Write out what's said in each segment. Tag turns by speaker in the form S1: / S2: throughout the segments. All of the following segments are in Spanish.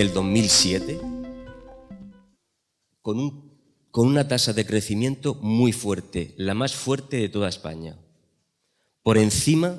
S1: el 2007, con una tasa de crecimiento muy fuerte, la más fuerte de toda España. Por encima,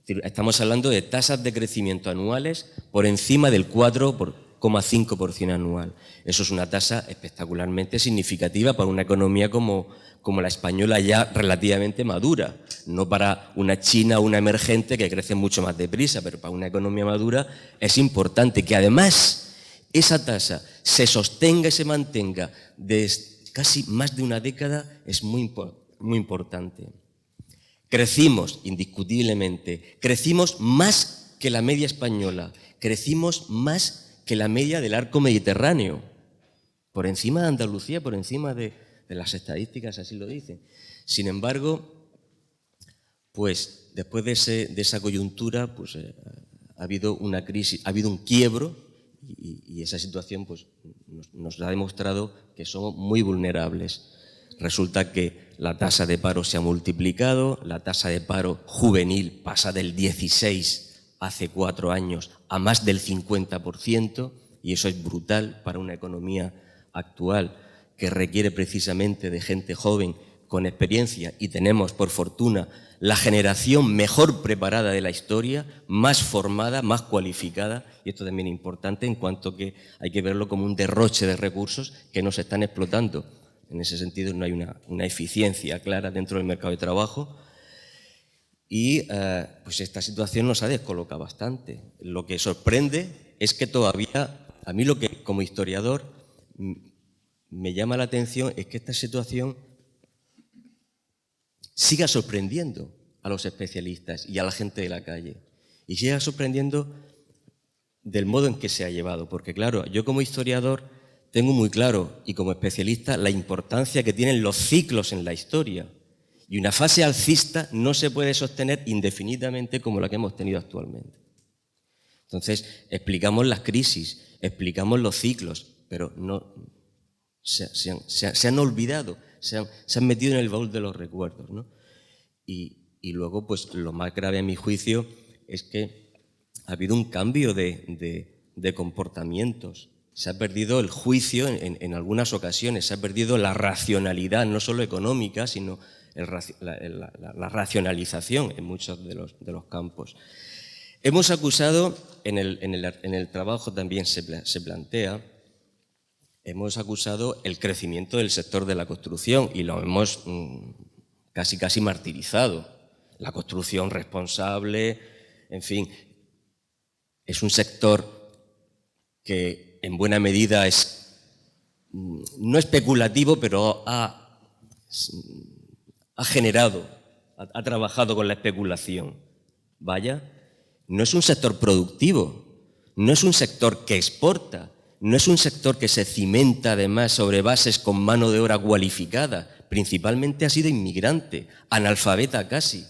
S1: estamos hablando de tasas de crecimiento anuales por encima del 4,5% anual. Eso es una tasa espectacularmente significativa para una economía como la española, ya relativamente madura. No para una China o una emergente que crece mucho más deprisa, pero para una economía madura es importante que además esa tasa se sostenga y se mantenga desde casi más de una década, es muy importante. Crecimos, indiscutiblemente, crecimos más que la media española, crecimos más que la media del arco mediterráneo, por encima de Andalucía, por encima de las estadísticas, así lo dicen. Sin embargo, pues después de esa coyuntura, pues ha habido una crisis, ha habido un quiebro y esa situación pues, nos ha demostrado que somos muy vulnerables. Resulta que la tasa de paro se ha multiplicado, la tasa de paro juvenil pasa del 16 hace 4 años a más del 50%, y eso es brutal para una economía actual que requiere precisamente de gente joven con experiencia, y tenemos, por fortuna, la generación mejor preparada de la historia, más formada, más cualificada, y esto también es importante en cuanto que hay que verlo como un derroche de recursos que no se están explotando. En ese sentido no hay una eficiencia clara dentro del mercado de trabajo y pues esta situación nos ha descolocado bastante. Lo que sorprende es que todavía, a mí lo que como historiador me llama la atención es que esta situación siga sorprendiendo a los especialistas y a la gente de la calle y siga sorprendiendo del modo en que se ha llevado, porque claro, yo como historiador tengo muy claro, y como especialista, la importancia que tienen los ciclos en la historia. Y una fase alcista no se puede sostener indefinidamente como la que hemos tenido actualmente. Entonces, explicamos las crisis, explicamos los ciclos, pero no se han olvidado, se han metido en el baúl de los recuerdos, ¿no? Y luego, pues lo más grave a mi juicio es que ha habido un cambio de comportamientos. Se ha perdido el juicio en algunas ocasiones, se ha perdido la racionalidad, no solo económica, sino la racionalización en muchos de los campos. Hemos acusado, en el trabajo también se plantea, hemos acusado el crecimiento del sector de la construcción y lo hemos casi martirizado. La construcción responsable, en fin, es un sector que en buena medida es no especulativo, pero ha generado, ha trabajado con la especulación. Vaya, no es un sector productivo, no es un sector que exporta, no es un sector que se cimenta además sobre bases con mano de obra cualificada, principalmente ha sido inmigrante, analfabeta casi,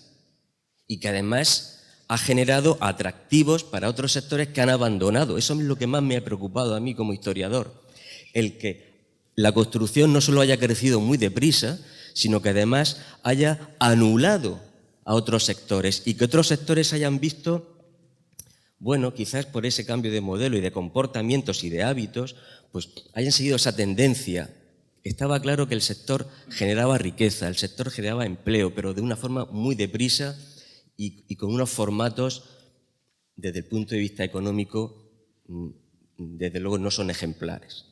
S1: y que además ha generado atractivos para otros sectores que han abandonado. Eso es lo que más me ha preocupado a mí como historiador, el que la construcción no solo haya crecido muy deprisa, sino que además haya anulado a otros sectores y que otros sectores hayan visto, bueno, quizás por ese cambio de modelo y de comportamientos y de hábitos, pues hayan seguido esa tendencia. Estaba claro que el sector generaba riqueza, el sector generaba empleo, pero de una forma muy deprisa y con unos formatos, desde el punto de vista económico, desde luego no son ejemplares,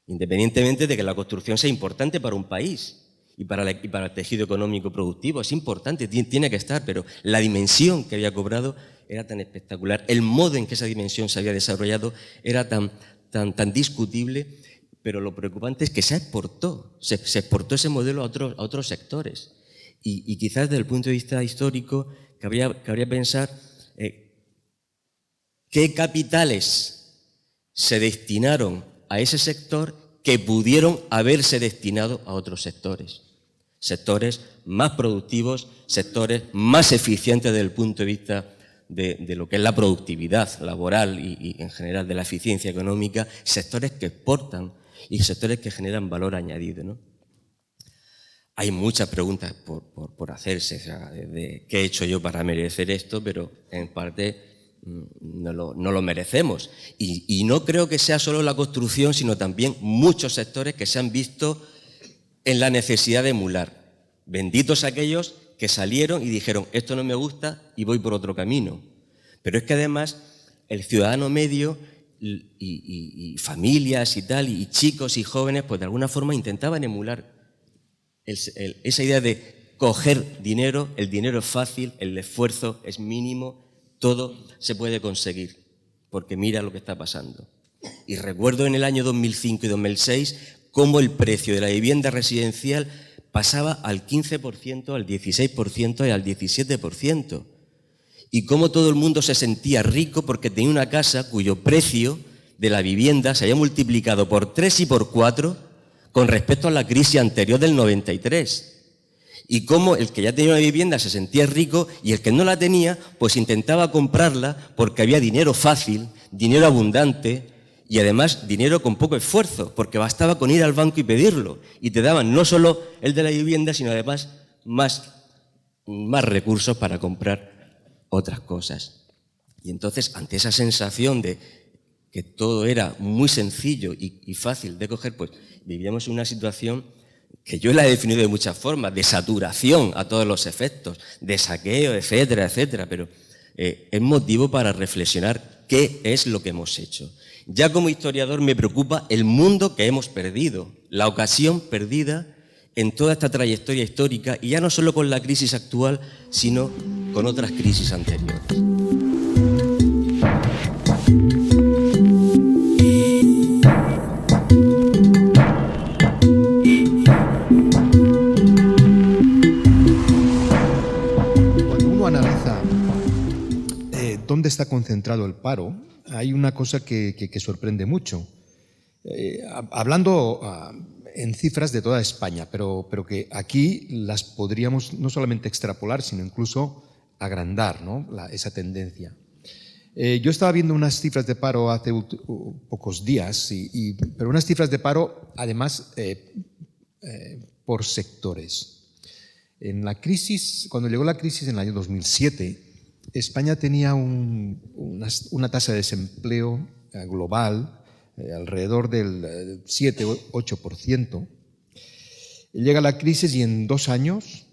S1: Independientemente de que la construcción sea importante para un país y para el tejido económico productivo, es importante, tiene que estar, pero la dimensión que había cobrado era tan espectacular, el modo en que esa dimensión se había desarrollado era tan discutible, pero lo preocupante es que se exportó ese modelo a otros sectores. Y quizás desde el punto de vista histórico cabría pensar qué capitales se destinaron a ese sector que pudieron haberse destinado a otros sectores. Sectores más productivos, sectores más eficientes desde el punto de vista de lo que es la productividad laboral y en general de la eficiencia económica, sectores que exportan y sectores que generan valor añadido, ¿no? Hay muchas preguntas por hacerse, o sea, de qué he hecho yo para merecer esto, pero en parte no lo merecemos. Y no creo que sea solo la construcción, sino también muchos sectores que se han visto en la necesidad de emular. Benditos aquellos que salieron y dijeron, esto no me gusta y voy por otro camino. Pero es que además el ciudadano medio y familias y tal, y chicos y jóvenes, pues de alguna forma intentaban emular esa idea de coger dinero, el dinero es fácil, el esfuerzo es mínimo, todo se puede conseguir, porque mira lo que está pasando. Y recuerdo en el año 2005 y 2006 cómo el precio de la vivienda residencial pasaba al 15%, al 16% y al 17%. Y cómo todo el mundo se sentía rico porque tenía una casa cuyo precio de la vivienda se había multiplicado por 3 y por 4 con respecto a la crisis anterior del 93. Y cómo el que ya tenía una vivienda se sentía rico y el que no la tenía, pues intentaba comprarla porque había dinero fácil, dinero abundante y además dinero con poco esfuerzo, porque bastaba con ir al banco y pedirlo. Y te daban no solo el de la vivienda, sino además más recursos para comprar otras cosas. Y entonces, ante esa sensación de que todo era muy sencillo y fácil de coger, pues vivíamos en una situación que yo la he definido de muchas formas, de saturación a todos los efectos, de saqueo, etcétera, etcétera, pero es motivo para reflexionar qué es lo que hemos hecho. Ya como historiador me preocupa el mundo que hemos perdido, la ocasión perdida en toda esta trayectoria histórica, y ya no solo con la crisis actual, sino con otras crisis anteriores.
S2: Cuando uno analiza dónde está concentrado el paro, hay una cosa que sorprende mucho. Hablando en cifras de toda España, pero que aquí las podríamos no solamente extrapolar, sino incluso agrandar, ¿no? Esa tendencia. Yo estaba viendo unas cifras de paro hace pocos días, pero unas cifras de paro, además, por sectores. En la crisis, cuando llegó la crisis en el año 2007, España tenía una tasa de desempleo global alrededor del 7-8%. Llega la crisis y en dos años,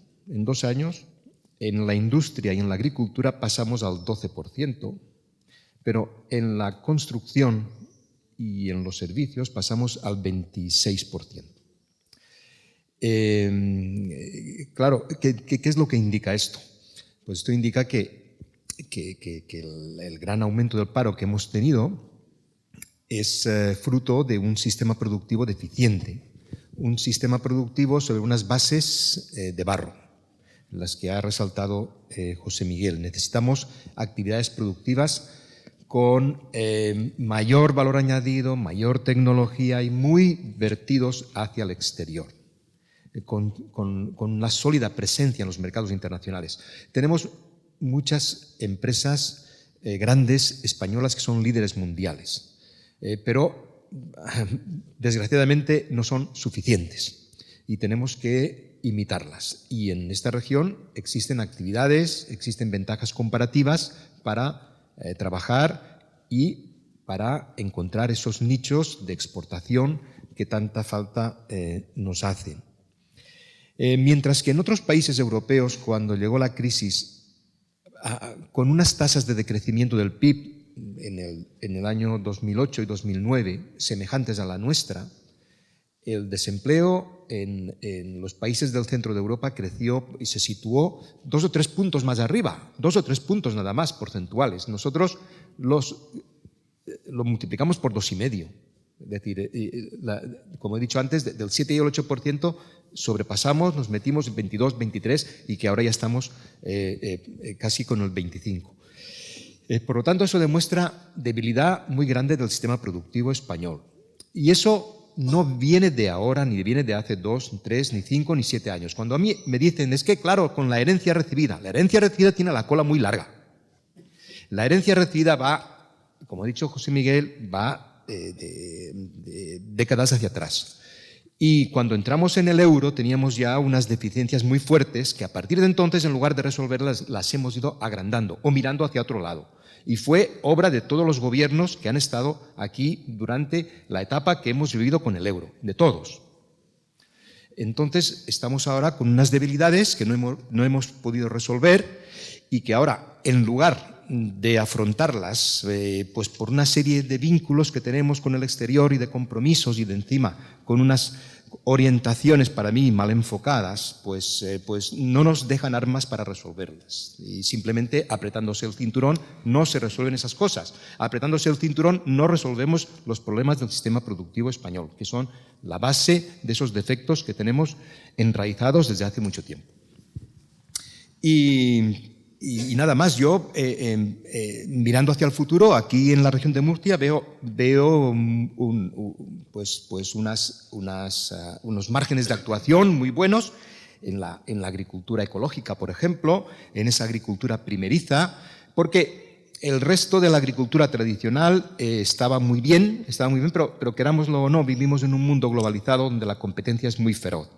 S2: en la industria y en la agricultura pasamos al 12%, pero en la construcción y en los servicios pasamos al 26%. Claro, ¿qué es lo que indica esto? Pues esto indica que el gran aumento del paro que hemos tenido es fruto de un sistema productivo deficiente, un sistema productivo sobre unas bases de barro, las que ha resaltado José Miguel. Necesitamos actividades productivas con mayor valor añadido, mayor tecnología y muy vertidos hacia el exterior, con una sólida presencia en los mercados internacionales. Tenemos muchas empresas grandes españolas que son líderes mundiales. Pero desgraciadamente no son suficientes y tenemos que imitarlas. Y en esta región existen actividades, existen ventajas comparativas para trabajar y para encontrar esos nichos de exportación que tanta falta nos hacen. Mientras que en otros países europeos, cuando llegó la crisis, con unas tasas de decrecimiento del PIB en el año 2008 y 2009, semejantes a la nuestra, el desempleo en los países del centro de Europa creció y se situó 2 o 3 puntos más arriba, 2 o 3 puntos nada más porcentuales. Nosotros lo multiplicamos por 2,5. Es decir, como he dicho antes, del 7 y el 8% sobrepasamos, nos metimos en 22, 23 y que ahora ya estamos casi con el 25%. Por lo tanto, eso demuestra debilidad muy grande del sistema productivo español. Y eso no viene de ahora, ni viene de hace 2, 3, ni 5, ni 7 años. Cuando a mí me dicen, es que claro, con la herencia recibida tiene la cola muy larga. La herencia recibida va, como ha dicho José Miguel, va de décadas hacia atrás. Y cuando entramos en el euro teníamos ya unas deficiencias muy fuertes que a partir de entonces, en lugar de resolverlas, las hemos ido agrandando o mirando hacia otro lado. Y fue obra de todos los gobiernos que han estado aquí durante la etapa que hemos vivido con el euro, de todos. Entonces, estamos ahora con unas debilidades que no hemos podido resolver y que ahora, en lugar de afrontarlas pues por una serie de vínculos que tenemos con el exterior y de compromisos y de encima con unas orientaciones para mí mal enfocadas, pues no nos dejan armas para resolverlas. Y simplemente apretándose el cinturón no se resuelven esas cosas. Apretándose el cinturón no resolvemos los problemas del sistema productivo español, que son la base de esos defectos que tenemos enraizados desde hace mucho tiempo. Y nada más, yo mirando hacia el futuro, aquí en la región de Murcia veo unos márgenes de actuación muy buenos en la agricultura ecológica, por ejemplo, en esa agricultura primeriza, porque el resto de la agricultura tradicional estaba muy bien, pero querámoslo o no, vivimos en un mundo globalizado donde la competencia es muy feroz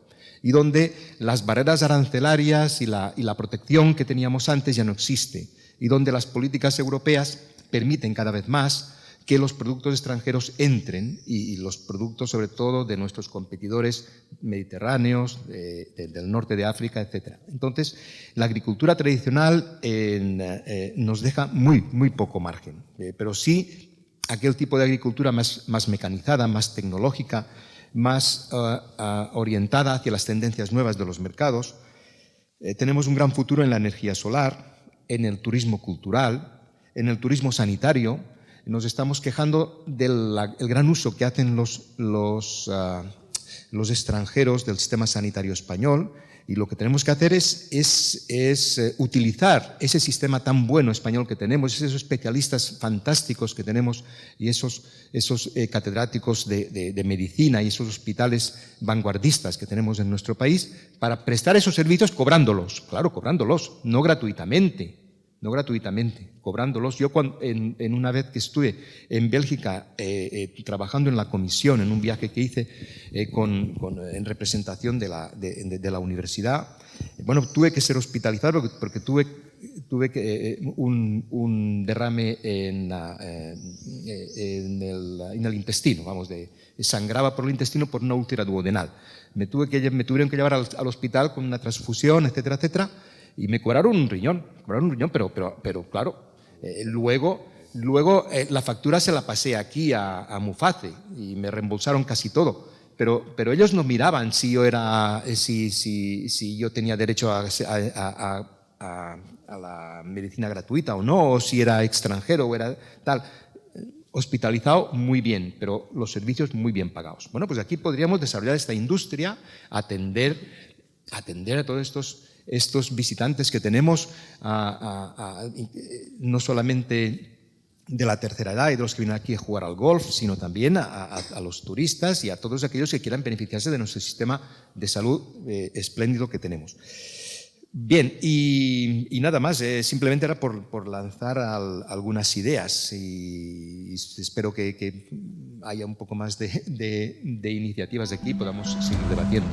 S2: y donde las barreras arancelarias y la protección que teníamos antes ya no existe, y donde las políticas europeas permiten cada vez más que los productos extranjeros entren, y los productos sobre todo de nuestros competidores mediterráneos, del norte de África, etc. Entonces, la agricultura tradicional nos deja muy poco margen, pero sí aquel tipo de agricultura más mecanizada, más tecnológica, más orientada hacia las tendencias nuevas de los mercados. Tenemos un gran futuro en la energía solar, en el turismo cultural, en el turismo sanitario. Nos estamos quejando del gran uso que hacen los extranjeros del sistema sanitario español, y lo que tenemos que hacer es utilizar ese sistema tan bueno español que tenemos, esos especialistas fantásticos que tenemos y esos catedráticos de medicina y esos hospitales vanguardistas que tenemos en nuestro país, para prestar esos servicios cobrándolos, claro, cobrándolos, no gratuitamente, cobrándolos. Yo en una vez que estuve en Bélgica trabajando en la comisión, en un viaje que hice en representación de la universidad, bueno, tuve que ser hospitalizado porque tuve un derrame en el intestino, sangraba por el intestino por una úlcera duodenal. Me tuvieron que llevar al hospital con una transfusión, etcétera, etcétera. Y me cobraron un riñón, pero claro, luego la factura se la pasé aquí a Muface y me reembolsaron casi todo. Pero ellos no miraban si yo tenía derecho a la medicina gratuita o no, o si era extranjero o era tal. Hospitalizado muy bien, pero los servicios muy bien pagados. Bueno, pues aquí podríamos desarrollar esta industria, atender a todos estos visitantes que tenemos, no solamente de la tercera edad y de los que vienen aquí a jugar al golf, sino también a los turistas y a todos aquellos que quieran beneficiarse de nuestro sistema de salud espléndido que tenemos. Bien, y nada más, simplemente era por lanzar algunas ideas, y espero que haya un poco más de iniciativas de aquí y podamos seguir debatiendo.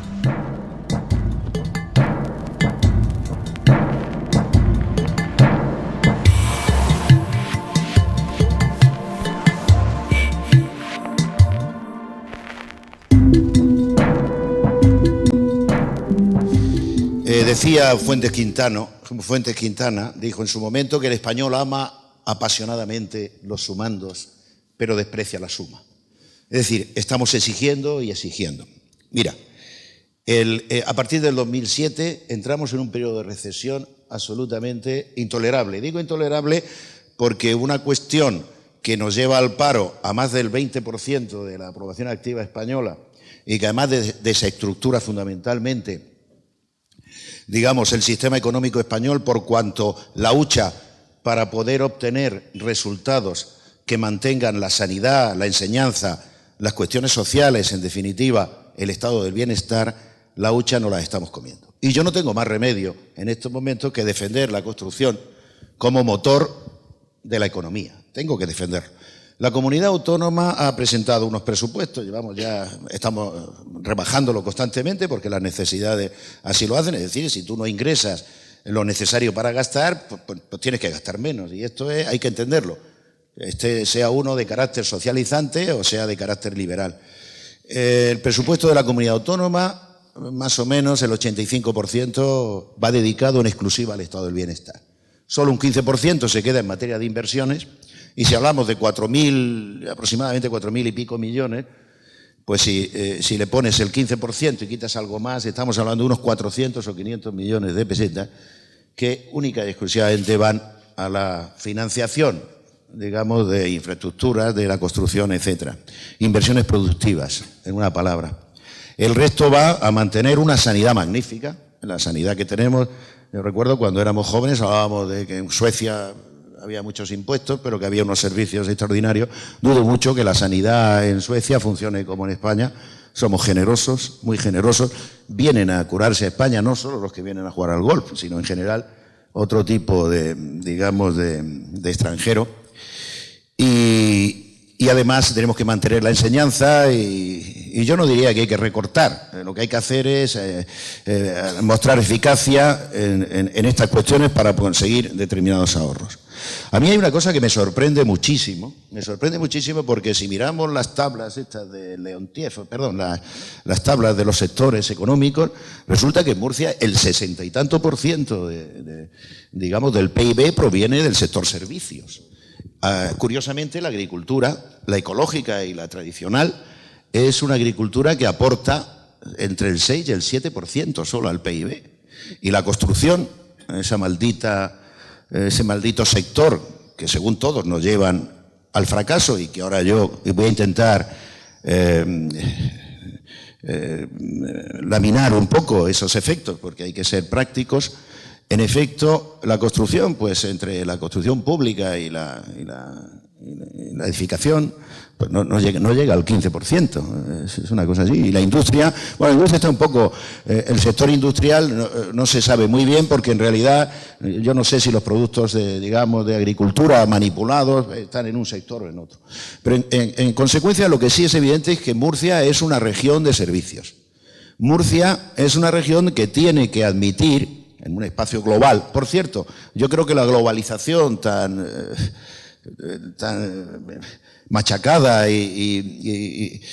S3: Decía Fuentes Quintana, dijo en su momento que el español ama apasionadamente los sumandos, pero desprecia la suma. Es decir, estamos exigiendo y exigiendo. Mira, a partir del 2007 entramos en un periodo de recesión absolutamente intolerable. Digo intolerable porque una cuestión que nos lleva al paro a más del 20% de la población activa española y que además desestructura fundamentalmente, digamos, el sistema económico español, por cuanto la hucha para poder obtener resultados que mantengan la sanidad, la enseñanza, las cuestiones sociales, en definitiva, el estado del bienestar, la hucha no la estamos comiendo. Y yo no tengo más remedio en estos momentos que defender la construcción como motor de la economía. Tengo que defenderlo. La comunidad autónoma ha presentado unos presupuestos, estamos rebajándolo constantemente porque las necesidades así lo hacen. Es decir, si tú no ingresas lo necesario para gastar, pues tienes que gastar menos. Y esto hay que entenderlo. Sea uno de carácter socializante o sea de carácter liberal. El presupuesto de la comunidad autónoma, más o menos el 85% va dedicado en exclusiva al estado del bienestar. Solo un 15% se queda en materia de inversiones, y si hablamos de aproximadamente 4.000 y pico millones, pues si le pones el 15% y quitas algo más, estamos hablando de unos 400 o 500 millones de pesetas que única y exclusivamente van a la financiación, digamos, de infraestructuras, de la construcción, etcétera. Inversiones productivas, en una palabra. El resto va a mantener una sanidad magnífica, la sanidad que tenemos. Yo recuerdo cuando éramos jóvenes hablábamos de que en Suecia había muchos impuestos, pero que había unos servicios extraordinarios. Dudo mucho que la sanidad en Suecia funcione como en España. Somos generosos, muy generosos. Vienen a curarse a España no solo los que vienen a jugar al golf, sino en general otro tipo de, digamos, de extranjero. Y además tenemos que mantener la enseñanza y yo no diría que hay que recortar. Lo que hay que hacer es mostrar eficacia en estas cuestiones para conseguir determinados ahorros. A mí hay una cosa que me sorprende muchísimo porque si miramos las tablas estas de Leontief, perdón, las tablas de los sectores económicos, resulta que en Murcia el 60 y tanto % digamos, del PIB proviene del sector servicios. Curiosamente, la agricultura, la ecológica y la tradicional, es una agricultura que aporta entre el 6 y el 7% solo al PIB. Y la construcción, ese maldito sector que según todos nos llevan al fracaso y que ahora yo voy a intentar laminar un poco esos efectos porque hay que ser prácticos. En efecto, la construcción, pues entre la construcción pública y la edificación, pues no llega al 15%, es una cosa así. Y la industria, bueno, la industria está un poco, el sector industrial no se sabe muy bien porque en realidad yo no sé si los productos de agricultura manipulados están en un sector o en otro. Pero en consecuencia lo que sí es evidente es que Murcia es una región de servicios. Murcia es una región que tiene que admitir en un espacio global. Por cierto, yo creo que la globalización tan machacada y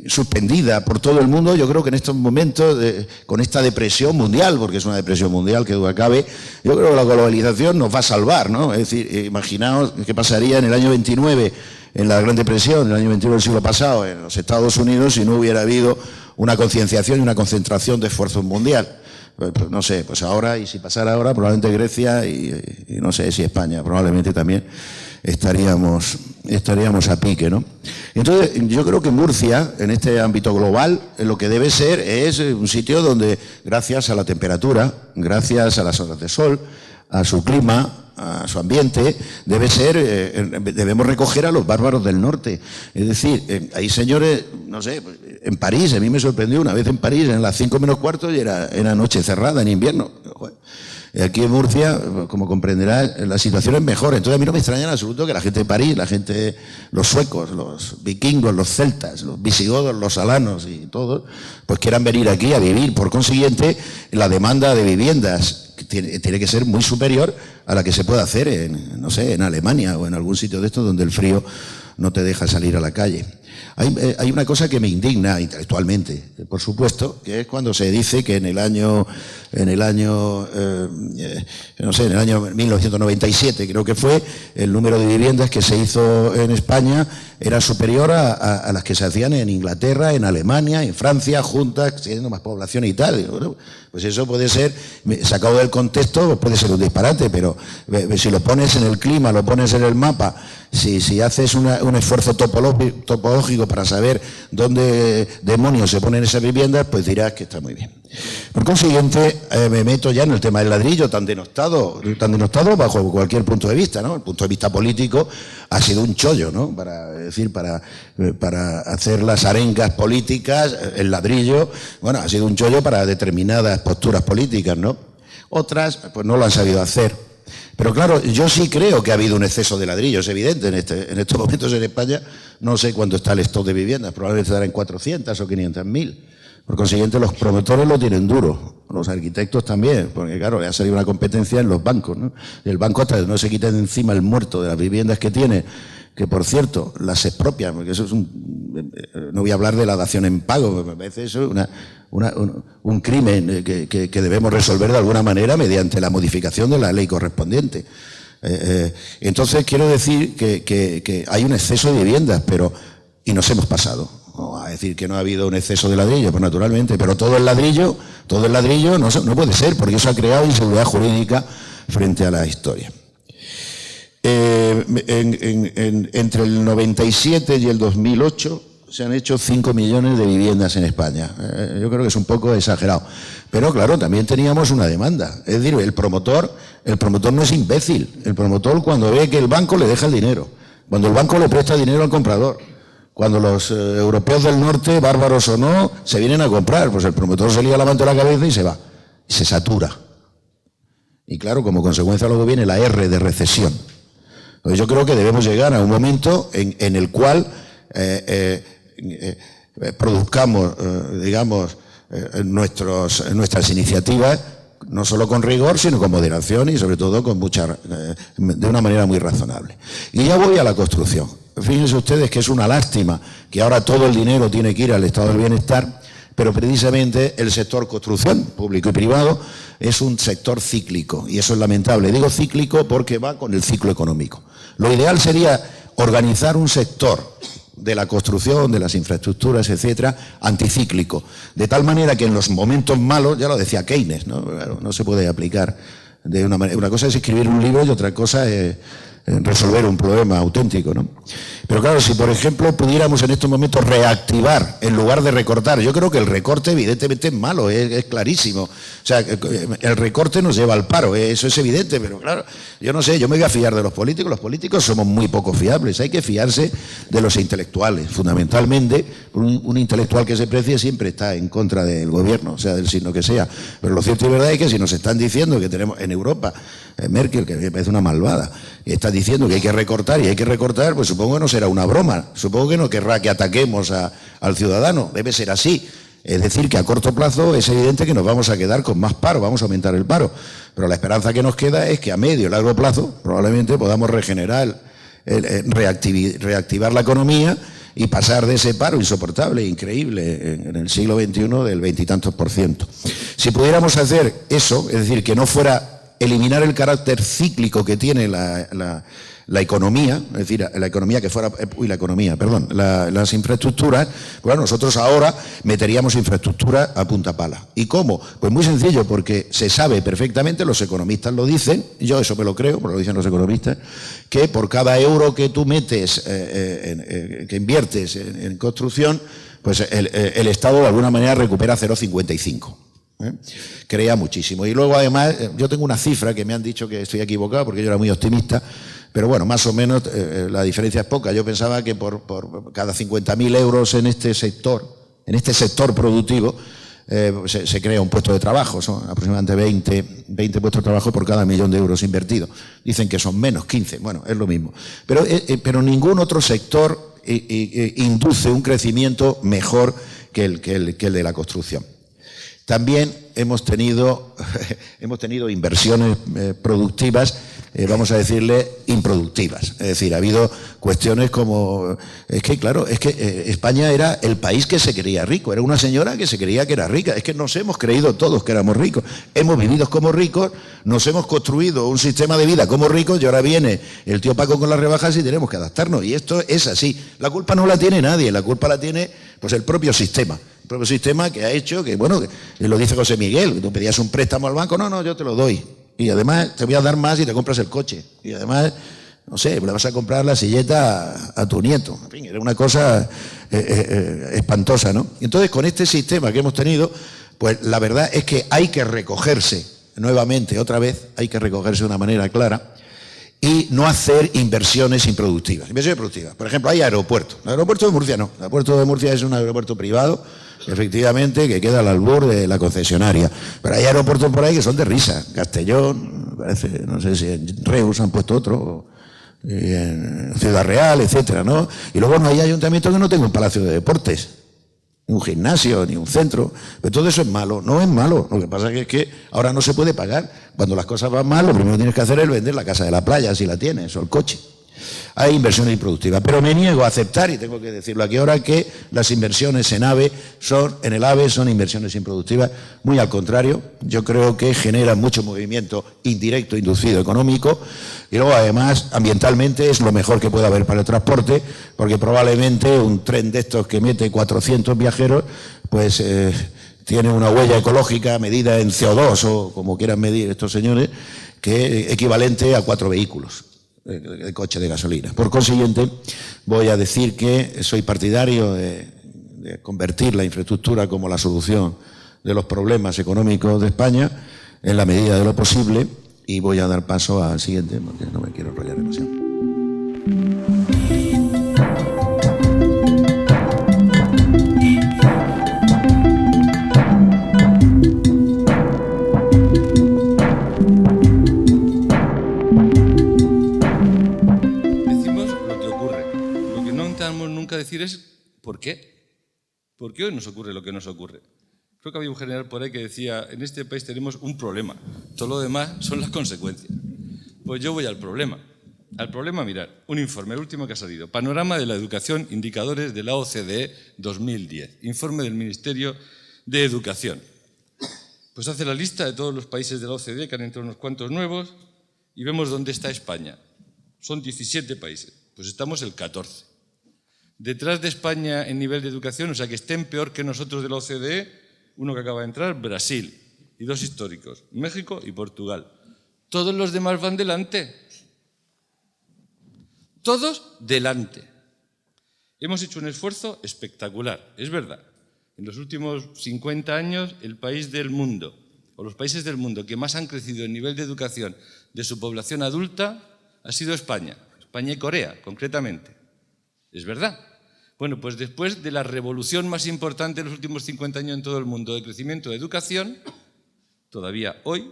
S3: suspendida por todo el mundo, yo creo que en estos momentos, con esta depresión mundial, porque es una depresión mundial que duda cabe, yo creo que la globalización nos va a salvar, ¿no? Es decir, imaginaos qué pasaría en el año 29, en la Gran Depresión, en el año 29 del siglo pasado, en los Estados Unidos, si no hubiera habido una concienciación y una concentración de esfuerzos mundial. Pues no sé, pues ahora, y si pasara ahora, probablemente Grecia y no sé si España, probablemente también estaríamos a pique, ¿no? Entonces, yo creo que Murcia, en este ámbito global, lo que debe ser es un sitio donde, gracias a la temperatura, gracias a las horas de sol, a su clima, a su ambiente, debemos recoger a los bárbaros del norte. Es decir, hay señores, no sé, en París, a mí me sorprendió una vez en París, en las 5 menos cuarto, y era noche cerrada en invierno. Aquí en Murcia, como comprenderás, la situación es mejor. Entonces a mí no me extraña en absoluto que la gente de París, los suecos, los vikingos, los celtas, los visigodos, los alanos y todos, pues quieran venir aquí a vivir. Por consiguiente, la demanda de viviendas tiene que ser muy superior a la que se puede hacer en Alemania o en algún sitio de estos donde el frío no te deja salir a la calle. Hay una cosa que me indigna intelectualmente, por supuesto, que es cuando se dice que en el año 1997, creo que fue, el número de viviendas que se hizo en España era superior a las que se hacían en Inglaterra, en Alemania, en Francia, juntas, teniendo más población y tal. Bueno, pues eso puede ser, sacado del contexto, puede ser un disparate, pero si lo pones en el clima, lo pones en el mapa, si haces un esfuerzo topológico para saber dónde demonios se ponen esas viviendas, pues dirás que está muy bien. Por consiguiente, me meto ya en el tema del ladrillo tan denostado bajo cualquier punto de vista, ¿no? El punto de vista político ha sido un chollo, ¿no? Para hacer las arengas políticas, el ladrillo, bueno, ha sido un chollo para determinadas posturas políticas, ¿no? Otras, pues no lo han sabido hacer. Pero claro, yo sí creo que ha habido un exceso de ladrillo, es evidente. En estos momentos en España no sé cuánto está el stock de viviendas, probablemente estará en 400 o 500.000. Por consiguiente, los promotores lo tienen duro. los arquitectos también, porque claro, le ha salido una competencia en los bancos, ¿no? El banco, hasta que no se quite de encima el muerto de las viviendas que tiene, que por cierto las expropian, porque eso es no voy a hablar de la dación en pago, me parece eso un crimen que debemos resolver de alguna manera mediante la modificación de la ley correspondiente. Entonces quiero decir que hay un exceso de viviendas, y nos hemos pasado. No a decir que no ha habido un exceso de ladrillo, pues naturalmente, pero todo el ladrillo no puede ser, porque eso ha creado inseguridad jurídica frente a la historia. Entre el 97 y el 2008 se han hecho 5 millones de viviendas en España. Yo creo que es un poco exagerado. Pero claro, también teníamos una demanda. Es decir, el promotor no es imbécil. El promotor, cuando ve que el banco le deja el dinero, cuando el banco le presta dinero al comprador, cuando los europeos del norte, bárbaros o no, se vienen a comprar, pues el promotor se lía la mano a la cabeza y se va. Y se satura. Y claro, como consecuencia luego viene la R de recesión. Pues yo creo que debemos llegar a un momento en el cual produzcamos, nuestras iniciativas, no solo con rigor, sino con moderación y sobre todo de una manera muy razonable. Y ya voy a la construcción. Fíjense ustedes que es una lástima que ahora todo el dinero tiene que ir al estado del bienestar, pero precisamente el sector construcción, público y privado, es un sector cíclico, y eso es lamentable. Digo cíclico porque va con el ciclo económico. Lo ideal sería organizar un sector de la construcción, de las infraestructuras, etcétera, anticíclico, de tal manera que en los momentos malos, ya lo decía Keynes, no se puede aplicar de una manera. Una cosa es escribir un libro y otra cosa es resolver un problema auténtico, ¿no? Pero claro, si por ejemplo pudiéramos en estos momentos reactivar en lugar de recortar, yo creo que el recorte evidentemente es malo, es clarísimo. O sea, el recorte nos lleva al paro, eso es evidente, pero claro, yo no sé, yo me voy a fiar de los políticos somos muy poco fiables, hay que fiarse de los intelectuales, fundamentalmente. Un intelectual que se precie siempre está en contra del gobierno, sea del signo que sea, pero lo cierto y verdad es que si nos están diciendo que tenemos en Europa, Merkel, que me parece una malvada, está diciendo que hay que recortar y hay que recortar, pues supongo que no será una broma, supongo que no querrá que ataquemos al ciudadano, debe ser así. Es decir, que a corto plazo es evidente que nos vamos a quedar con más paro, vamos a aumentar el paro, pero la esperanza que nos queda es que a medio y largo plazo probablemente podamos regenerar, reactivar la economía y pasar de ese paro insoportable, increíble, en el siglo XXI del 20 y tantos %. Si pudiéramos hacer eso, es decir, que no fuera eliminar el carácter cíclico que tiene la economía, es decir, la economía que fuera, las infraestructuras, bueno, nosotros ahora meteríamos infraestructura a punta pala. ¿Y cómo? Pues muy sencillo, porque se sabe perfectamente, los economistas lo dicen, yo eso me lo creo, porque lo dicen los economistas, que por cada euro que tú metes, que inviertes en construcción, pues el Estado de alguna manera recupera 0,55. Crea muchísimo. Y luego además, yo tengo una cifra que me han dicho que estoy equivocado porque yo era muy optimista, pero bueno, más o menos la diferencia es poca. Yo pensaba que por cada 50.000 euros en este sector productivo, se crea un puesto de trabajo, son aproximadamente 20 puestos de trabajo por cada 1.000.000 de euros invertidos. Dicen que son menos, 15, bueno, es lo mismo. Pero ningún otro sector induce un crecimiento mejor que el de la construcción. También hemos tenido inversiones productivas, vamos a decirle, improductivas. Es decir, ha habido cuestiones como... Es que, claro, España era el país que se creía rico. Era una señora que se creía que era rica. Es que nos hemos creído todos que éramos ricos. Hemos vivido como ricos, nos hemos construido un sistema de vida como ricos y ahora viene el tío Paco con las rebajas y tenemos que adaptarnos. Y esto es así. La culpa no la tiene nadie, la culpa la tiene pues el propio sistema. El propio sistema que ha hecho que, bueno, lo dice José Miguel, que tú pedías un préstamo al banco, no, yo te lo doy. Y además te voy a dar más y te compras el coche. Y además, no sé, le vas a comprar la silleta a tu nieto. En fin, era una cosa espantosa, ¿no? Y entonces, con este sistema que hemos tenido, pues la verdad es que hay que recogerse nuevamente, otra vez, hay que recogerse de una manera clara y no hacer inversiones improductivas. Inversiones productivas. Por ejemplo, hay aeropuertos. El aeropuerto de Murcia no. El aeropuerto de Murcia es un aeropuerto privado, efectivamente, que queda al albur de la concesionaria. Pero hay aeropuertos por ahí que son de risa. Castellón, parece, no sé si en Reus han puesto otro, en Ciudad Real, etcétera, ¿no? Y luego no hay ayuntamiento que no tenga un palacio de deportes. ni un gimnasio, ni un centro. Pero todo eso es malo, no es malo. Lo que pasa es que ahora no se puede pagar. Cuando las cosas van mal, lo primero que tienes que hacer es vender la casa de la playa, si la tienes, o el coche. Hay inversiones improductivas, pero me niego a aceptar, y tengo que decirlo aquí ahora, que las inversiones en el AVE son inversiones improductivas. Muy al contrario, yo creo que generan mucho movimiento indirecto, inducido, económico, y luego además ambientalmente es lo mejor que puede haber para el transporte, porque probablemente un tren de estos que mete 400 viajeros, pues tiene una huella ecológica medida en CO2 o como quieran medir estos señores, que es equivalente a 4 vehículos de coche de gasolina. Por consiguiente, voy a decir que soy partidario de convertir la infraestructura como la solución de los problemas económicos de España en la medida de lo posible, y voy a dar paso al siguiente porque no me quiero enrollar demasiado.
S4: Decir es ¿por qué? ¿Por qué hoy nos ocurre lo que nos ocurre? Creo que había un general por ahí que decía, en este país tenemos un problema, todo lo demás son las consecuencias. Pues yo voy al problema. Al problema, mirad, un informe, el último que ha salido, Panorama de la Educación, Indicadores de la OCDE 2010, informe del Ministerio de Educación. Pues hace la lista de todos los países de la OCDE, que han entrado unos cuantos nuevos, y vemos dónde está España. Son 17 países, pues estamos el 14. Detrás de España en nivel de educación, o sea que estén peor que nosotros de la OCDE, uno que acaba de entrar, Brasil, y 2 históricos, México y Portugal. Todos los demás van delante. Todos delante. Hemos hecho un esfuerzo espectacular, es verdad. En los últimos 50 años, el país del mundo, o los países del mundo que más han crecido en nivel de educación de su población adulta, ha sido España. España y Corea, concretamente. Es verdad. Bueno, pues después de la revolución más importante de los últimos 50 años en todo el mundo de crecimiento de educación, todavía hoy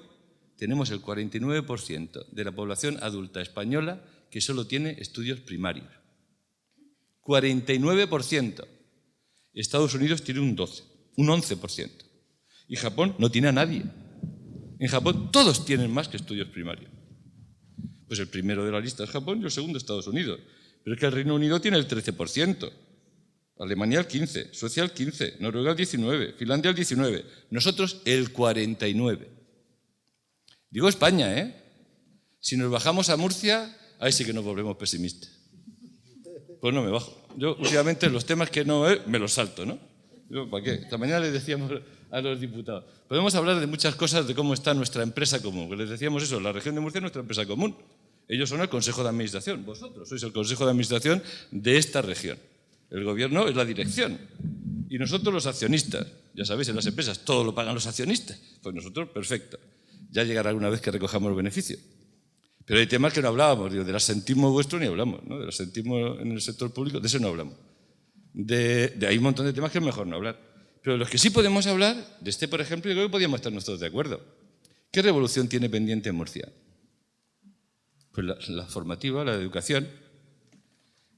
S4: tenemos el 49% de la población adulta española que solo tiene estudios primarios. 49%. Estados Unidos tiene un 12%, un 11%. Y Japón no tiene a nadie. En Japón todos tienen más que estudios primarios. Pues el primero de la lista es Japón y el segundo Estados Unidos. Pero es que el Reino Unido tiene el 13%, Alemania el 15%, Suecia el 15%, Noruega el 19%, Finlandia el 19%, nosotros el 49%. Digo España, ¿eh? Si nos bajamos a Murcia, ahí sí que nos volvemos pesimistas. Pues no me bajo. Yo últimamente los temas que no me los salto, ¿no? Yo, ¿para qué? Esta mañana les decíamos a los diputados. Podemos hablar de muchas cosas, de cómo está nuestra empresa común. Les decíamos eso, la región de Murcia es nuestra empresa común. Ellos son el Consejo de Administración, vosotros sois el Consejo de Administración de esta región. El gobierno es la dirección y nosotros los accionistas. Ya sabéis, en las empresas todo lo pagan los accionistas. Pues nosotros, perfecto. Ya llegará alguna vez que recojamos el beneficio. Pero hay temas que no hablábamos, digo, del asentismo vuestro ni hablamos, ¿no? Del asentismo en el sector público, de eso no hablamos. Hay un montón de temas que es mejor no hablar. Pero de los que sí podemos hablar, de este, por ejemplo, yo creo que podríamos estar nosotros de acuerdo. ¿Qué revolución tiene pendiente en Murcia? Pues la formativa, la de educación,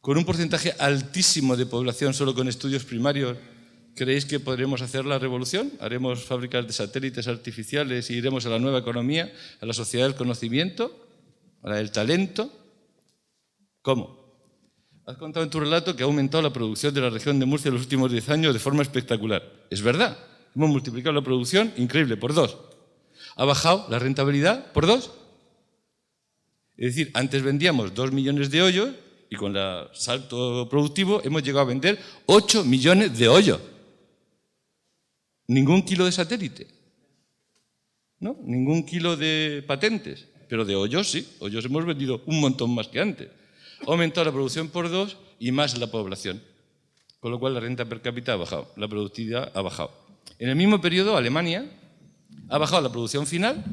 S4: con un porcentaje altísimo de población solo con estudios primarios. ¿Creéis que podremos hacer la revolución? ¿Haremos fábricas de satélites artificiales y iremos a la nueva economía, a la sociedad del conocimiento, a la del talento? ¿Cómo? Has contado en tu relato que ha aumentado la producción de la región de Murcia en los últimos 10 años de forma espectacular. Es verdad, hemos multiplicado la producción, increíble, por 2. ¿Ha bajado la rentabilidad por 2? Es decir, antes vendíamos 2 millones de hoyos y con el salto productivo hemos llegado a vender 8 millones de hoyos. Ningún kilo de satélite, ¿no? Ningún kilo de patentes, pero de hoyos sí, hoyos hemos vendido un montón más que antes. Ha aumentado la producción por 2 y más la población, con lo cual la renta per cápita ha bajado, la productividad ha bajado. En el mismo periodo, Alemania ha bajado la producción final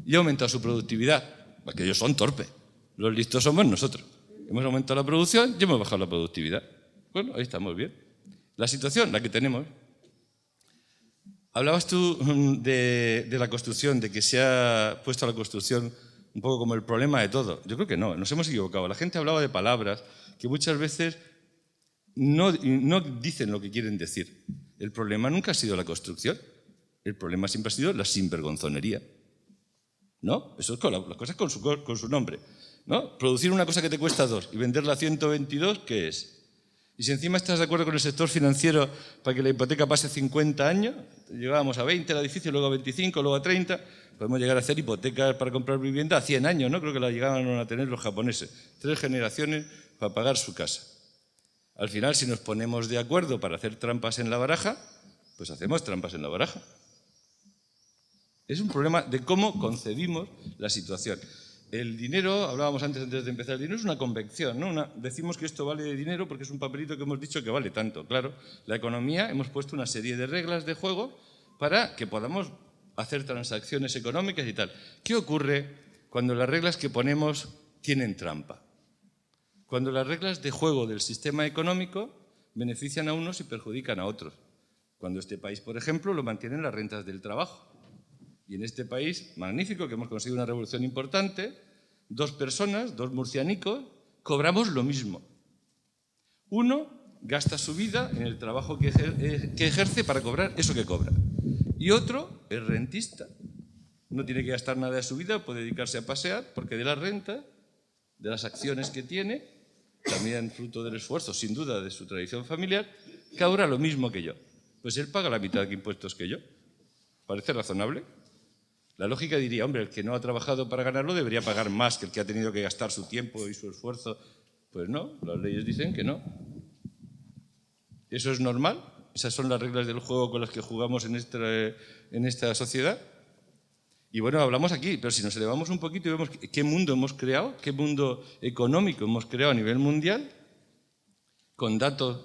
S4: y ha aumentado su productividad. Porque ellos son torpes, los listos somos nosotros. Hemos aumentado la producción y hemos bajado la productividad. Bueno, ahí estamos bien. La situación, la que tenemos. Hablabas tú de la construcción, de que se ha puesto a la construcción un poco como el problema de todo. Yo creo que no, nos hemos equivocado. La gente hablaba de palabras que muchas veces no dicen lo que quieren decir. Es El problema nunca ha sido la construcción. El problema siempre ha sido la sinvergonzonería. ¿No? Eso es las cosas con su nombre. ¿No? Producir una cosa que te cuesta 2 y venderla a 122, ¿qué es? Y si encima estás de acuerdo con el sector financiero para que la hipoteca pase 50 años, llegábamos a 20 el edificio, luego a 25, luego a 30, podemos llegar a hacer hipotecas para comprar vivienda a 100 años, ¿no? Creo que la llegaban a tener los japoneses. 3 generaciones para pagar su casa. Al final, si nos ponemos de acuerdo para hacer trampas en la baraja, pues hacemos trampas en la baraja. Es un problema de cómo concebimos la situación. El dinero, hablábamos antes de empezar, el dinero es una convención, ¿no? Decimos que esto vale dinero porque es un papelito que hemos dicho que vale tanto. Claro, la economía hemos puesto una serie de reglas de juego para que podamos hacer transacciones económicas y tal. ¿Qué ocurre cuando las reglas que ponemos tienen trampa? Cuando las reglas de juego del sistema económico benefician a unos y perjudican a otros. Cuando este país, por ejemplo, lo mantienen las rentas del trabajo. Y en este país magnífico, que hemos conseguido una revolución importante, 2 personas, 2 murcianicos, cobramos lo mismo. Uno gasta su vida en el trabajo que ejerce para cobrar eso que cobra. Y otro es rentista. No tiene que gastar nada de su vida, puede dedicarse a pasear, porque de la renta, de las acciones que tiene, también fruto del esfuerzo, sin duda, de su tradición familiar, cobra lo mismo que yo. Pues él paga la mitad de impuestos que yo. ¿Parece razonable? La lógica diría, hombre, el que no ha trabajado para ganarlo debería pagar más que el que ha tenido que gastar su tiempo y su esfuerzo. Pues no, las leyes dicen que no. ¿Eso es normal? ¿Esas son las reglas del juego con las que jugamos en esta sociedad? Y bueno, hablamos aquí, pero si nos elevamos un poquito y vemos qué mundo hemos creado, qué mundo económico hemos creado a nivel mundial, con datos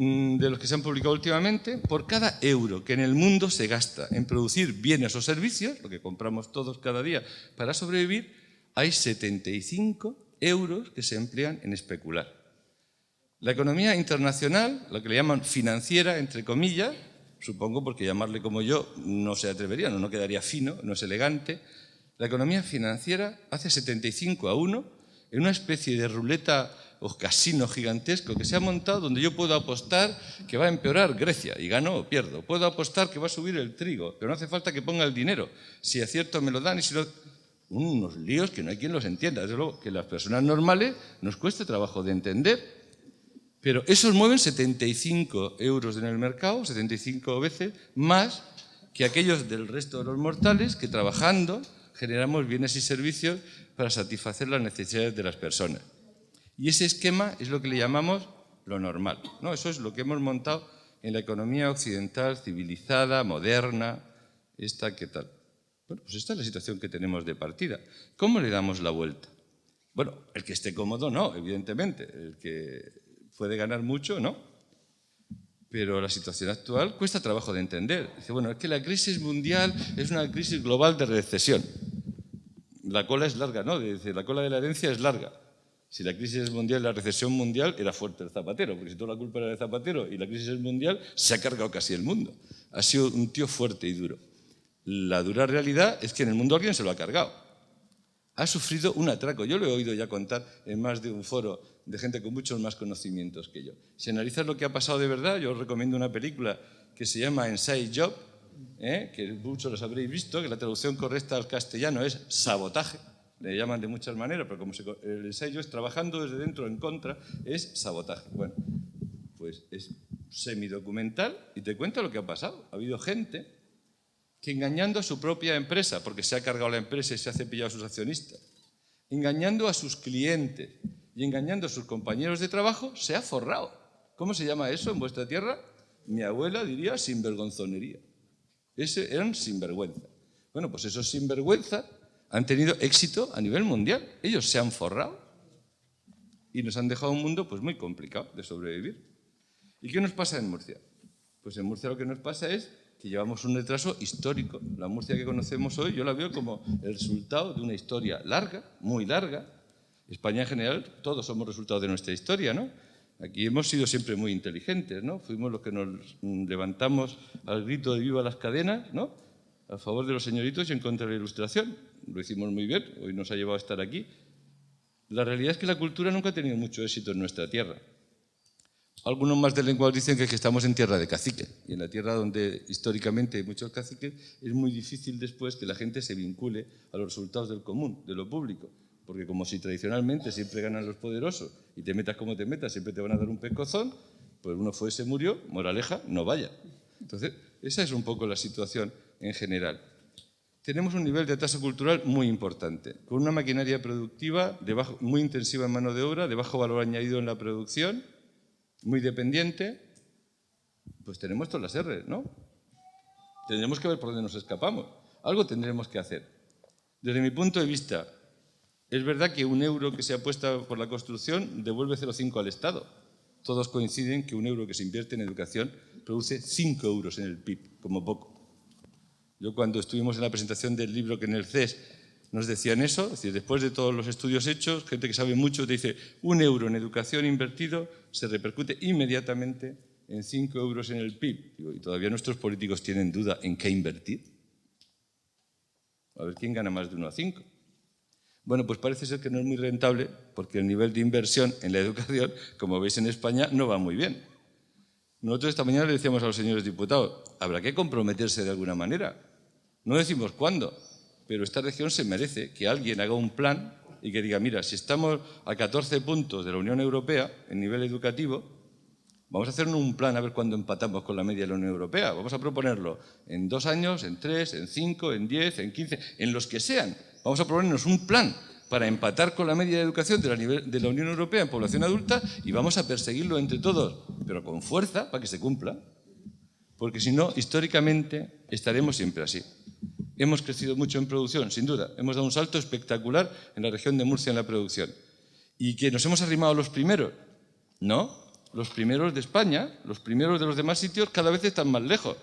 S4: de los que se han publicado últimamente, por cada euro que en el mundo se gasta en producir bienes o servicios, lo que compramos todos cada día para sobrevivir, hay 75 euros que se emplean en especular. La economía internacional, lo que le llaman financiera, entre comillas, supongo porque llamarle como yo no se atrevería, no quedaría fino, no es elegante, la economía financiera hace 75-1 en una especie de ruleta o casino gigantesco que se ha montado donde yo puedo apostar que va a empeorar Grecia y gano o pierdo. Puedo apostar que va a subir el trigo, pero no hace falta que ponga el dinero. Si acierto me lo dan y si no... Unos líos que no hay quien los entienda. Desde luego que las personas normales nos cuesta trabajo de entender. Pero esos mueven 75 euros en el mercado, 75 veces más que aquellos del resto de los mortales que trabajando generamos bienes y servicios para satisfacer las necesidades de las personas. Y ese esquema es lo que le llamamos lo normal, ¿no? Eso es lo que hemos montado en la economía occidental, civilizada, moderna, esta, ¿qué tal? Bueno, pues esta es la situación que tenemos de partida. ¿Cómo le damos la vuelta? Bueno, el que esté cómodo, no, evidentemente. El que puede ganar mucho, no. Pero la situación actual cuesta trabajo de entender. Dice, bueno, es que la crisis mundial es una crisis global de recesión. La cola es larga, ¿no? Dice, la cola de la herencia es larga. Si la crisis es mundial, la recesión mundial, era fuerte el Zapatero, porque si toda la culpa era de Zapatero y la crisis es mundial, se ha cargado casi el mundo. Ha sido un tío fuerte y duro. La dura realidad es que en el mundo alguien se lo ha cargado. Ha sufrido un atraco. Yo lo he oído ya contar en más de un foro de gente con muchos más conocimientos que yo. Si analizas lo que ha pasado de verdad, yo os recomiendo una película que se llama Inside Job, que muchos los habréis visto, que la traducción correcta al castellano es sabotaje. Le llaman de muchas maneras, pero como el ensayo es trabajando desde dentro en contra, es sabotaje. Bueno, pues es semidocumental y te cuenta lo que ha pasado. Ha habido gente que engañando a su propia empresa, porque se ha cargado la empresa y se ha cepillado a sus accionistas, engañando a sus clientes y engañando a sus compañeros de trabajo, se ha forrado. ¿Cómo se llama eso en vuestra tierra? Mi abuela diría sinvergonzonería. Ese eran sinvergüenza. Bueno, pues esos sinvergüenza han tenido éxito a nivel mundial. Ellos se han forrado y nos han dejado un mundo pues, muy complicado de sobrevivir. ¿Y qué nos pasa en Murcia? Pues en Murcia lo que nos pasa es que llevamos un retraso histórico. La Murcia que conocemos hoy yo la veo como el resultado de una historia larga, muy larga. España en general, todos somos resultado de nuestra historia, ¿no? Aquí hemos sido siempre muy inteligentes, ¿no? Fuimos los que nos levantamos al grito de viva las cadenas, ¿no? A favor de los señoritos y en contra de la ilustración. Lo hicimos muy bien, hoy nos ha llevado a estar aquí. La realidad es que la cultura nunca ha tenido mucho éxito en nuestra tierra. Algunos más de lenguas dicen que estamos en tierra de caciques. Y en la tierra donde históricamente hay muchos caciques, es muy difícil después que la gente se vincule a los resultados del común, de lo público. Porque como si tradicionalmente siempre ganan los poderosos y te metas como te metas, siempre te van a dar un pescozón, pues uno fue, se murió, moraleja, no vaya. Entonces, esa es un poco la situación en general. Tenemos un nivel de atraso cultural muy importante, con una maquinaria productiva muy intensiva en mano de obra, de bajo valor añadido en la producción, muy dependiente. Pues tenemos todas las R's, ¿no? Tendremos que ver por dónde nos escapamos. Algo tendremos que hacer. Desde mi punto de vista, es verdad que 1 euro que se apuesta por la construcción devuelve 0,5 al Estado. Todos coinciden que 1 euro que se invierte en educación produce 5 euros en el PIB, como poco. Yo cuando estuvimos en la presentación del libro que en el CES nos decían eso, es decir, después de todos los estudios hechos, gente que sabe mucho te dice 1 euro en educación invertido se repercute inmediatamente en 5 euros en el PIB. Digo, ¿y todavía nuestros políticos tienen duda en qué invertir? A ver quién gana más de 1 a 5. Bueno, pues parece ser que no es muy rentable porque el nivel de inversión en la educación, como veis en España, no va muy bien. Nosotros esta mañana le decíamos a los señores diputados, habrá que comprometerse de alguna manera. No decimos cuándo, pero esta región se merece que alguien haga un plan y que diga, mira, si estamos a 14 puntos de la Unión Europea en nivel educativo, vamos a hacer un plan a ver cuándo empatamos con la media de la Unión Europea. Vamos a proponerlo en 2 años, en 3, en 5, en 10, en 15, en los que sean. Vamos a proponernos un plan para empatar con la media de educación de la Unión Europea en población adulta y vamos a perseguirlo entre todos, pero con fuerza para que se cumpla. Porque si no, históricamente estaremos siempre así. Hemos crecido mucho en producción, sin duda. Hemos dado un salto espectacular en la región de Murcia en la producción. ¿Y que nos hemos arrimado a los primeros? No. Los primeros de España, los primeros de los demás sitios, cada vez están más lejos.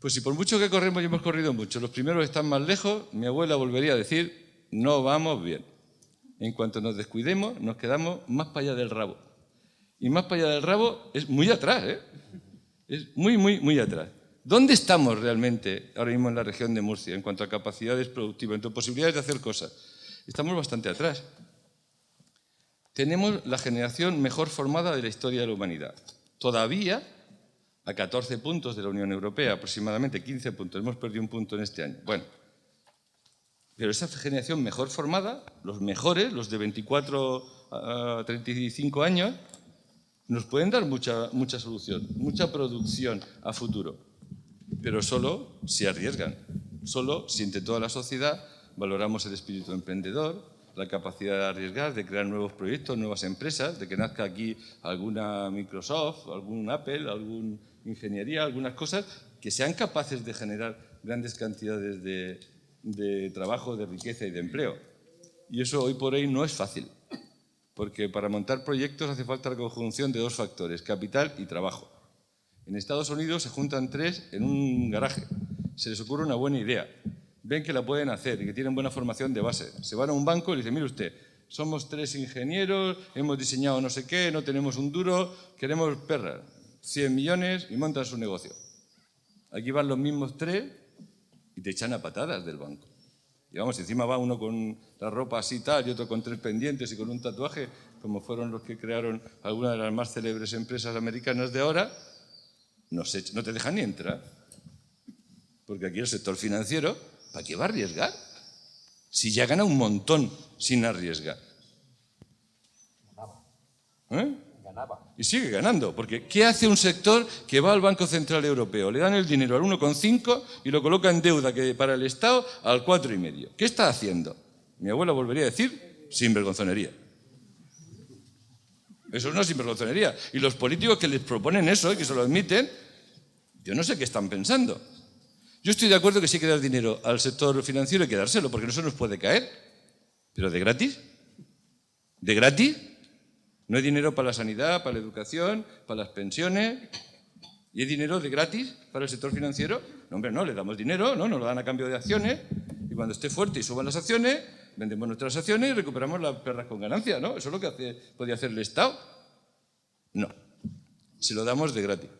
S4: Pues si por mucho que corremos y hemos corrido mucho, los primeros están más lejos, mi abuela volvería a decir, no vamos bien. En cuanto nos descuidemos, nos quedamos más para allá del rabo. Y más para allá del rabo es muy atrás, ¿eh? Es muy, muy, muy atrás. ¿Dónde estamos realmente ahora mismo en la región de Murcia en cuanto a capacidades productivas, en cuanto a posibilidades de hacer cosas? Estamos bastante atrás. Tenemos la generación mejor formada de la historia de la humanidad. Todavía, a 14 puntos de la Unión Europea, aproximadamente 15 puntos, hemos perdido 1 punto en este año. Bueno, pero esa generación mejor formada, los mejores, los de 24 a 35 años, nos pueden dar mucha solución, mucha producción a futuro. Pero solo si arriesgan, solo si entre toda la sociedad valoramos el espíritu emprendedor, la capacidad de arriesgar, de crear nuevos proyectos, nuevas empresas, de que nazca aquí alguna Microsoft, algún Apple, alguna ingeniería, algunas cosas que sean capaces de generar grandes cantidades de trabajo, de riqueza y de empleo. Y eso hoy por hoy no es fácil, porque para montar proyectos hace falta la conjunción de 2 factores, capital y trabajo. En Estados Unidos se juntan 3 en un garaje. Se les ocurre una buena idea. Ven que la pueden hacer y que tienen buena formación de base. Se van a un banco y le dicen, mire usted, somos 3 ingenieros, hemos diseñado no sé qué, no tenemos un duro, queremos perras, 100 millones y montan su negocio. Aquí van los mismos 3 y te echan a patadas del banco. Y vamos, encima va uno con la ropa así tal y otro con 3 pendientes y con un tatuaje, como fueron los que crearon algunas de las más célebres empresas americanas de ahora. No te dejan ni entrar. Porque aquí el sector financiero, ¿para qué va a arriesgar? Si ya gana un montón sin arriesgar. Ganaba. Y sigue ganando. Porque ¿qué hace un sector que va al Banco Central Europeo? Le dan el dinero al 1,5 y lo coloca en deuda que para el Estado al 4,5. ¿Qué está haciendo? Mi abuela volvería a decir, sinvergonzonería. Eso es una sinvergonzonería. Y los políticos que les proponen eso y que se lo admiten, yo no sé qué están pensando. Yo estoy de acuerdo que sí hay que dar dinero al sector financiero, hay que dárselo, porque no se nos puede caer. ¿Pero de gratis? ¿De gratis? ¿No hay dinero para la sanidad, para la educación, para las pensiones? ¿Y hay dinero de gratis para el sector financiero? No, hombre, no, le damos dinero, no, nos lo dan a cambio de acciones, y cuando esté fuerte y suban las acciones, vendemos nuestras acciones y recuperamos las perras con ganancia, ¿no? Eso es lo que podía hacer el Estado. No, se lo damos de gratis.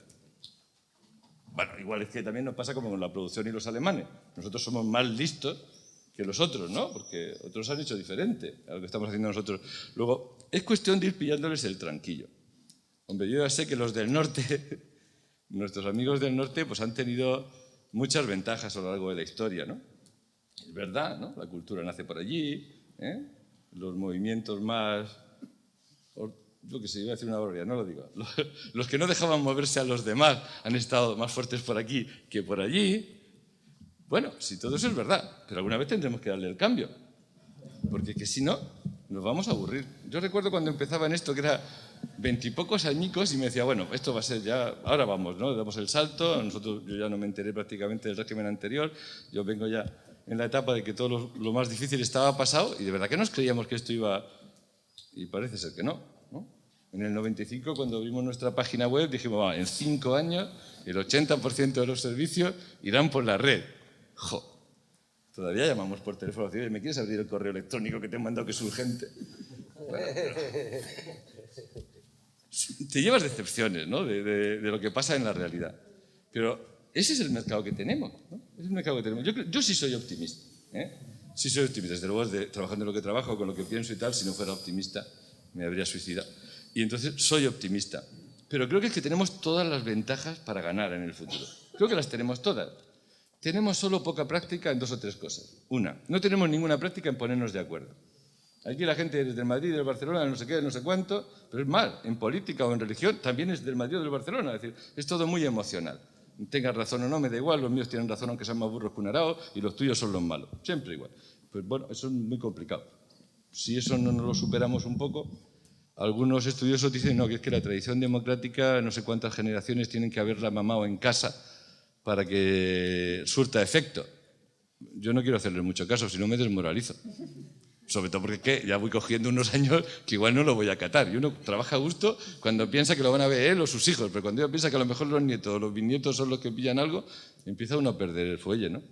S4: Bueno, igual es que también nos pasa como con la producción y los alemanes. Nosotros somos más listos que los otros, ¿no? Porque otros han hecho diferente a lo que estamos haciendo nosotros. Luego, es cuestión de ir pillándoles el tranquillo. Hombre, yo ya sé que los del norte, nuestros amigos del norte, pues han tenido muchas ventajas a lo largo de la historia, ¿no? Es verdad, ¿no? La cultura nace por allí, ¿eh? Los movimientos más... Yo que sé, iba a decir una barbaridad, no lo digo. Los que no dejaban moverse a los demás han estado más fuertes por aquí que por allí. Bueno, si todo eso es verdad, pero alguna vez tendremos que darle el cambio, porque que si no, nos vamos a aburrir. Yo recuerdo cuando empezaba en esto, que era 20 y pocos añicos, y me decía, bueno, esto va a ser ya, ahora vamos, ¿no? Damos el salto, yo ya no me enteré prácticamente del régimen anterior, yo vengo ya en la etapa de que todo lo más difícil estaba pasado, y de verdad que nos creíamos que esto iba, y parece ser que no, ¿no? En el 95, cuando abrimos nuestra página web, dijimos, en 5 años, el 80% de los servicios irán por la red. ¡Jo! Todavía llamamos por teléfono, ¿me quieres abrir el correo electrónico que te he mandado que es urgente? Bueno, te llevas decepciones, ¿no? de lo que pasa en la realidad. Pero ese es el mercado que tenemos, ¿no? Es el mercado que tenemos. Yo sí soy optimista, ¿eh? Sí soy optimista. Desde luego, trabajando en lo que trabajo, con lo que pienso y tal, si no fuera optimista, me habría suicidado. Y entonces soy optimista. Pero creo que es que tenemos todas las ventajas para ganar en el futuro. Creo que las tenemos todas. Tenemos solo poca práctica en 2 o 3 cosas. Una, no tenemos ninguna práctica en ponernos de acuerdo. Aquí la gente es del Madrid, del Barcelona, no sé qué, no sé cuánto, pero es mal, en política o en religión también es del Madrid o del Barcelona. Es decir, es todo muy emocional. Tengas razón o no, me da igual, los míos tienen razón aunque sean más burros que un arao y los tuyos son los malos. Siempre igual. Pues bueno, eso es muy complicado. Si eso no lo superamos un poco, algunos estudiosos dicen no, que es que la tradición democrática, no sé cuántas generaciones tienen que haberla mamado en casa para que surta efecto. Yo no quiero hacerle mucho caso, si no me desmoralizo. Sobre todo porque ya voy cogiendo unos años que igual no lo voy a acatar. Y uno trabaja a gusto cuando piensa que lo van a ver él o sus hijos, pero cuando uno piensa que a lo mejor los nietos o los bisnietos son los que pillan algo, empieza uno a perder el fuelle, ¿no?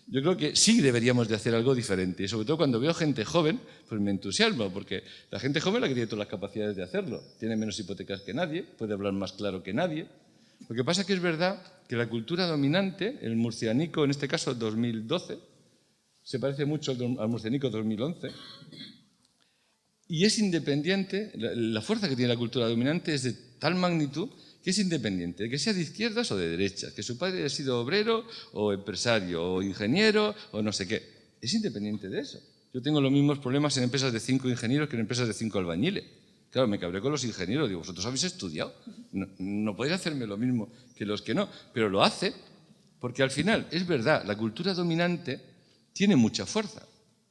S4: Yo creo que sí deberíamos de hacer algo diferente. Y sobre todo cuando veo gente joven, pues me entusiasma, porque la gente joven es la que tiene todas las capacidades de hacerlo. Tiene menos hipotecas que nadie, puede hablar más claro que nadie. Lo que pasa es que es verdad que la cultura dominante, el murcianico, en este caso 2012, se parece mucho al murcianico 2011, y es independiente, la fuerza que tiene la cultura dominante es de tal magnitud que es independiente, de que sea de izquierdas o de derechas, que su padre haya sido obrero o empresario o ingeniero o no sé qué. Es independiente de eso. Yo tengo los mismos problemas en empresas de 5 ingenieros que en empresas de 5 albañiles. Claro, me cabré con los ingenieros, digo, vosotros habéis estudiado, no podéis hacerme lo mismo que los que no, pero lo hace porque al final, es verdad, la cultura dominante tiene mucha fuerza.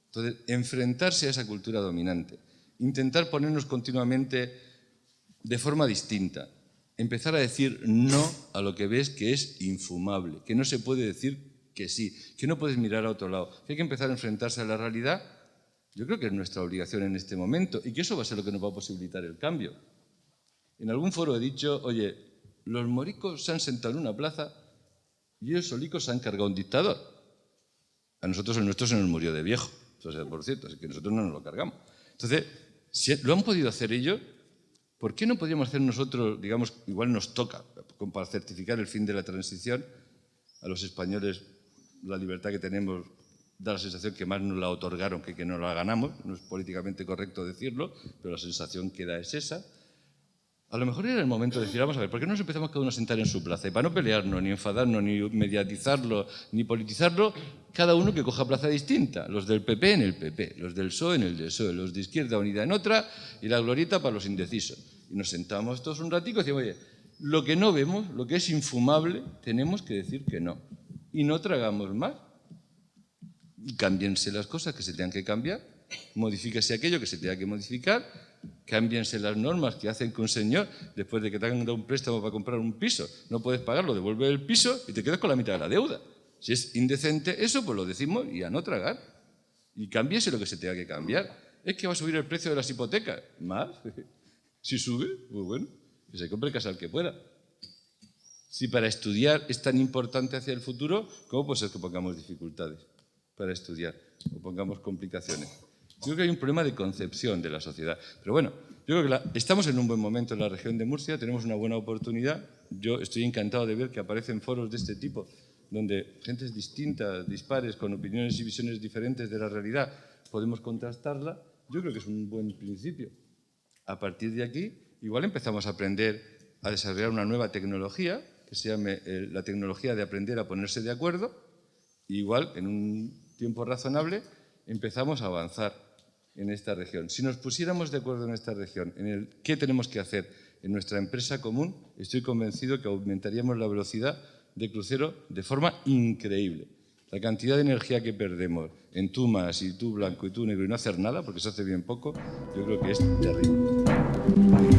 S4: Entonces, enfrentarse a esa cultura dominante, intentar ponernos continuamente de forma distinta, empezar a decir no a lo que ves que es infumable, que no se puede decir que sí, que no puedes mirar a otro lado, que hay que empezar a enfrentarse a la realidad. Yo creo que es nuestra obligación en este momento y que eso va a ser lo que nos va a posibilitar el cambio. En algún foro he dicho, oye, los moricos se han sentado en una plaza y ellos solicos se han cargado un dictador. A nosotros el nuestro se nos murió de viejo, eso es por cierto, así que nosotros no nos lo cargamos. Entonces, si lo han podido hacer ellos, ¿por qué no podríamos hacer nosotros, digamos, igual nos toca, para certificar el fin de la transición, a los españoles la libertad que tenemos, da la sensación que más nos la otorgaron que no la ganamos, no es políticamente correcto decirlo, pero la sensación que da es esa. A lo mejor era el momento de decir, vamos a ver, ¿por qué no nos empezamos cada uno a sentar en su plaza? Y para no pelearnos, ni enfadarnos, ni mediatizarlo, ni politizarlo, cada uno que coja plaza distinta. Los del PP en el PP, los del PSOE en el del PSOE, los de Izquierda Unida en otra y la glorieta para los indecisos. Y nos sentamos todos un ratico y decimos, oye, lo que no vemos, lo que es infumable, tenemos que decir que no. Y no tragamos más. Y cámbiense las cosas que se tengan que cambiar, modifíquese aquello que se tenga que modificar, cámbiense las normas que hacen que un señor, después de que te hagan un préstamo para comprar un piso, no puedes pagarlo, devuelve el piso y te quedas con la mitad de la deuda. Si es indecente eso, pues lo decimos y a no tragar. Y cámbiese lo que se tenga que cambiar. ¿Es que va a subir el precio de las hipotecas? ¿Más? Si sube, pues bueno, que se compre casa al que pueda. Si para estudiar es tan importante hacia el futuro, ¿cómo puede ser que pongamos dificultades para estudiar o pongamos complicaciones? Yo creo que hay un problema de concepción de la sociedad. Pero bueno, yo creo que estamos en un buen momento en la región de Murcia, tenemos una buena oportunidad. Yo estoy encantado de ver que aparecen foros de este tipo, donde gentes distintas, dispares, con opiniones y visiones diferentes de la realidad, podemos contrastarla. Yo creo que es un buen principio. A partir de aquí, igual empezamos a aprender a desarrollar una nueva tecnología, que se llame la tecnología de aprender a ponerse de acuerdo, y igual, en un tiempo razonable, empezamos a avanzar en esta región. Si nos pusiéramos de acuerdo en esta región, en el qué tenemos que hacer en nuestra empresa común, estoy convencido que aumentaríamos la velocidad de crucero de forma increíble. La cantidad de energía que perdemos en tú más y tú blanco y tú negro y no hacer nada, porque se hace bien poco, yo creo que es terrible.